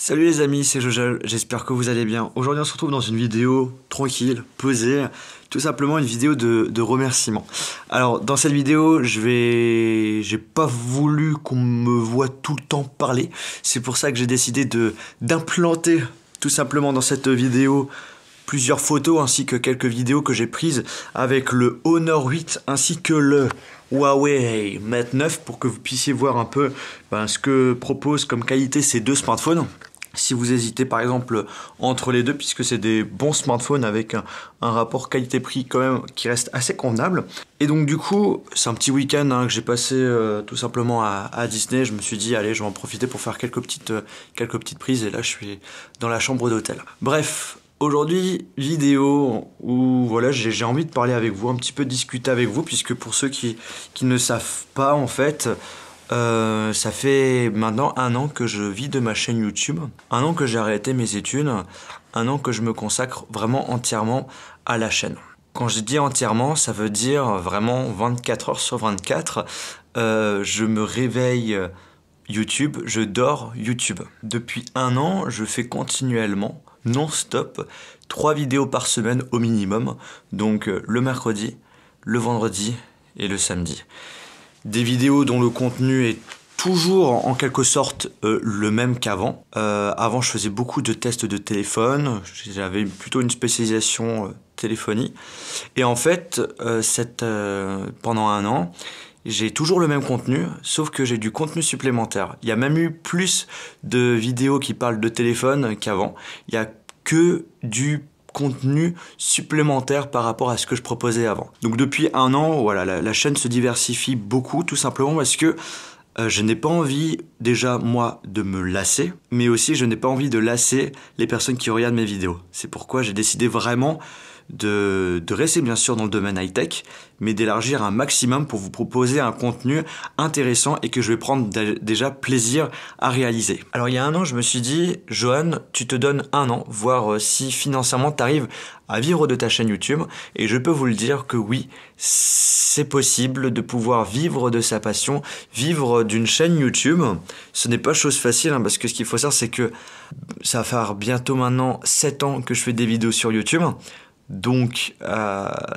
Salut les amis, c'est Jojol, j'espère que vous allez bien. Aujourd'hui on se retrouve dans une vidéo tranquille, posée, tout simplement une vidéo de remerciements. Alors dans cette vidéo, j'ai pas voulu qu'on me voit tout le temps parler. C'est pour ça que j'ai décidé d'implanter tout simplement dans cette vidéo plusieurs photos ainsi que quelques vidéos que j'ai prises avec le Honor 8 ainsi que le Huawei Mate 9 pour que vous puissiez voir un peu ce que proposent comme qualité ces deux smartphones. Si vous hésitez par exemple entre les deux, puisque c'est des bons smartphones avec un rapport qualité-prix quand même qui reste assez convenable. Et donc du coup, c'est un petit week-end que j'ai passé tout simplement à Disney. Je me suis dit, allez, je vais en profiter pour faire quelques petites prises. Et là, je suis dans la chambre d'hôtel. Bref, aujourd'hui, vidéo où voilà, j'ai envie de parler avec vous, un petit peu discuter avec vous, puisque pour ceux qui ne savent pas en fait... ça fait maintenant 1 an que je vis de ma chaîne YouTube, 1 an que j'ai arrêté mes études, 1 an que je me consacre vraiment entièrement à la chaîne. Quand je dis entièrement, ça veut dire vraiment 24 heures sur 24. Je me réveille YouTube, je dors YouTube. Depuis 1 an, je fais continuellement, non-stop, 3 vidéos par semaine au minimum, donc le mercredi, le vendredi et le samedi. Des vidéos dont le contenu est toujours en quelque sorte le même qu'avant. Avant, je faisais beaucoup de tests de téléphone, j'avais plutôt une spécialisation téléphonie. Et en fait, pendant 1 an, j'ai toujours le même contenu, sauf que j'ai du contenu supplémentaire. Il y a même eu plus de vidéos qui parlent de téléphone qu'avant. Il n'y a que du contenu supplémentaire par rapport à ce que je proposais avant. Donc depuis 1 an, voilà, la chaîne se diversifie beaucoup, tout simplement parce que je n'ai pas envie déjà moi de me lasser, mais aussi je n'ai pas envie de lasser les personnes qui regardent mes vidéos. C'est pourquoi j'ai décidé vraiment de rester bien sûr dans le domaine high-tech, mais d'élargir un maximum pour vous proposer un contenu intéressant et que je vais prendre déjà plaisir à réaliser. Alors il y a 1 an, je me suis dit, Johan, tu te donnes 1 an, voir si financièrement tu arrives à vivre de ta chaîne YouTube, et je peux vous le dire que oui, c'est possible de pouvoir vivre de sa passion, vivre d'une chaîne YouTube. Ce n'est pas chose facile, parce que ce qu'il faut savoir, c'est que ça va faire bientôt maintenant 7 ans que je fais des vidéos sur YouTube. Donc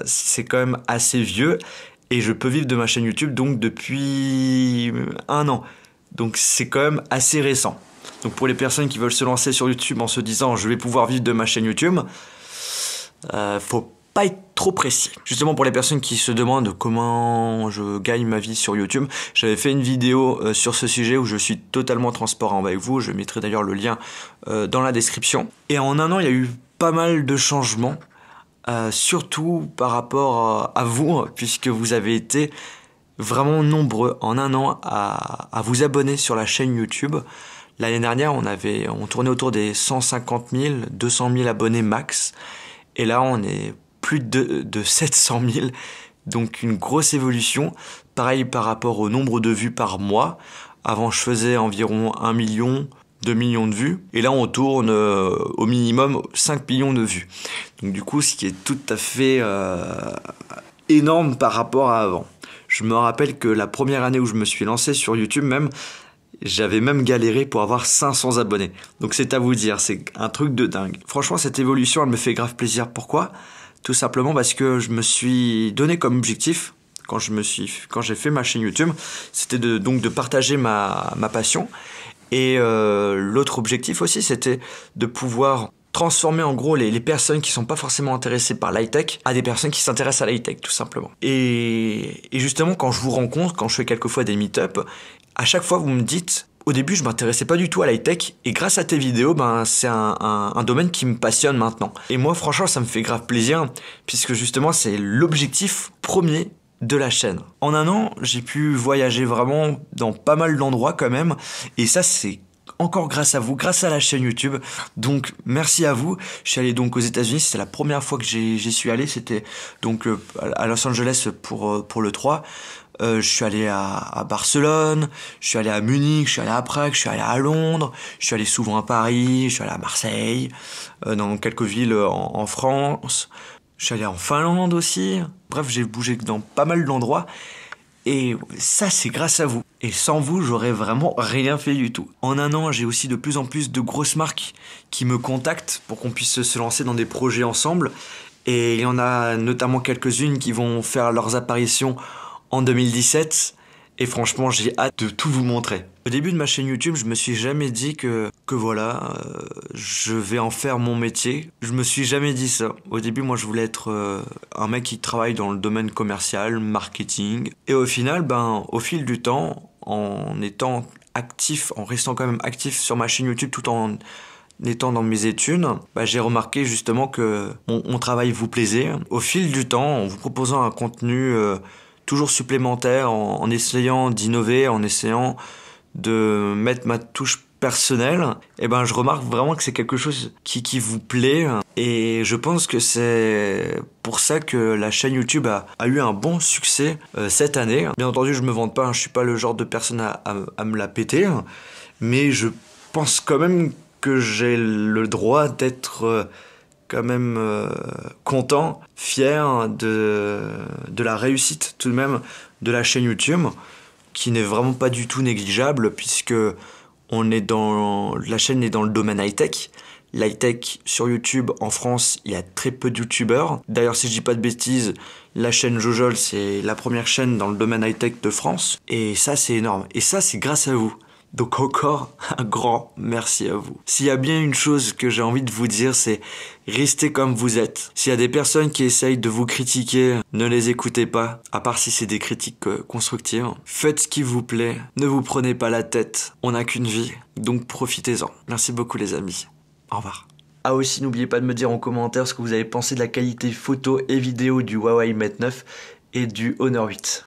c'est quand même assez vieux et je peux vivre de ma chaîne YouTube donc depuis 1 an. Donc c'est quand même assez récent. Donc pour les personnes qui veulent se lancer sur YouTube en se disant je vais pouvoir vivre de ma chaîne YouTube, faut pas être trop précis. Justement pour les personnes qui se demandent comment je gagne ma vie sur YouTube, j'avais fait une vidéo sur ce sujet où je suis totalement transparent avec vous. Je mettrai d'ailleurs le lien dans la description. Et en 1 an il y a eu pas mal de changements. Surtout par rapport à vous, puisque vous avez été vraiment nombreux en 1 an à vous abonner sur la chaîne YouTube. L'année dernière, on tournait autour des 150 000, 200 000 abonnés max. Et là, on est plus de 700 000. Donc une grosse évolution. Pareil par rapport au nombre de vues par mois. Avant, je faisais environ 1 million, 2 millions de vues, et là on tourne au minimum 5 millions de vues. Donc du coup, ce qui est tout à fait énorme par rapport à avant. Je me rappelle que la première année où je me suis lancé sur YouTube même, j'avais même galéré pour avoir 500 abonnés. Donc c'est à vous dire, c'est un truc de dingue. Franchement, cette évolution, elle me fait grave plaisir. Pourquoi ? Tout simplement parce que je me suis donné comme objectif, quand j'ai fait ma chaîne YouTube, c'était donc de partager ma passion. Et l'autre objectif aussi, c'était de pouvoir transformer en gros les personnes qui sont pas forcément intéressées par l'high-tech à des personnes qui s'intéressent à l'high-tech, tout simplement. Et justement, quand je vous rencontre, quand je fais quelquefois des meet-up, à chaque fois vous me dites, au début je m'intéressais pas du tout à l'high-tech, et grâce à tes vidéos, c'est un domaine qui me passionne maintenant. Et moi franchement ça me fait grave plaisir, puisque justement c'est l'objectif premier de la chaîne. En 1 an, j'ai pu voyager vraiment dans pas mal d'endroits quand même, et ça c'est encore grâce à vous, grâce à la chaîne YouTube. Donc merci à vous. Je suis allé donc aux États-Unis, c'était la première fois que j'y suis allé, c'était donc à Los Angeles pour le 3. Je suis allé à Barcelone, je suis allé à Munich, je suis allé à Prague, je suis allé à Londres, je suis allé souvent à Paris, je suis allé à Marseille, dans quelques villes en France. Je suis allé en Finlande aussi. Bref, j'ai bougé dans pas mal d'endroits. Et ça, c'est grâce à vous. Et sans vous, j'aurais vraiment rien fait du tout. En un an, j'ai aussi de plus en plus de grosses marques qui me contactent pour qu'on puisse se lancer dans des projets ensemble. Et il y en a notamment quelques-unes qui vont faire leurs apparitions en 2017. Et franchement, j'ai hâte de tout vous montrer. Au début de ma chaîne YouTube, je me suis jamais dit que voilà, je vais en faire mon métier. Je me suis jamais dit ça. Au début, moi, je voulais être un mec qui travaille dans le domaine commercial, marketing. Et au final, au fil du temps, en étant actif, en restant quand même actif sur ma chaîne YouTube tout en étant dans mes études, j'ai remarqué justement que mon travail vous plaisait. Au fil du temps, en vous proposant un contenu toujours supplémentaire, en essayant d'innover, en essayant de mettre ma touche personnelle, je remarque vraiment que c'est quelque chose qui vous plaît. Et je pense que c'est pour ça que la chaîne YouTube a eu un bon succès cette année. Bien entendu, je me vante pas, je suis pas le genre de personne à me la péter, mais je pense quand même que j'ai le droit d'être quand même content, fier de la réussite tout de même de la chaîne YouTube, qui n'est vraiment pas du tout négligeable puisque la chaîne est dans le domaine high-tech. L'high-tech sur YouTube en France, il y a très peu de youtubeurs. D'ailleurs, si je dis pas de bêtises, la chaîne Jojol, c'est la première chaîne dans le domaine high-tech de France. Et ça, c'est énorme. Et ça, c'est grâce à vous. Donc encore un grand merci à vous. S'il y a bien une chose que j'ai envie de vous dire, c'est restez comme vous êtes. S'il y a des personnes qui essayent de vous critiquer, ne les écoutez pas, à part si c'est des critiques constructives. Faites ce qui vous plaît, ne vous prenez pas la tête, on n'a qu'une vie, donc profitez-en. Merci beaucoup les amis, au revoir. Ah aussi, n'oubliez pas de me dire en commentaire ce que vous avez pensé de la qualité photo et vidéo du Huawei Mate 9 et du Honor 8.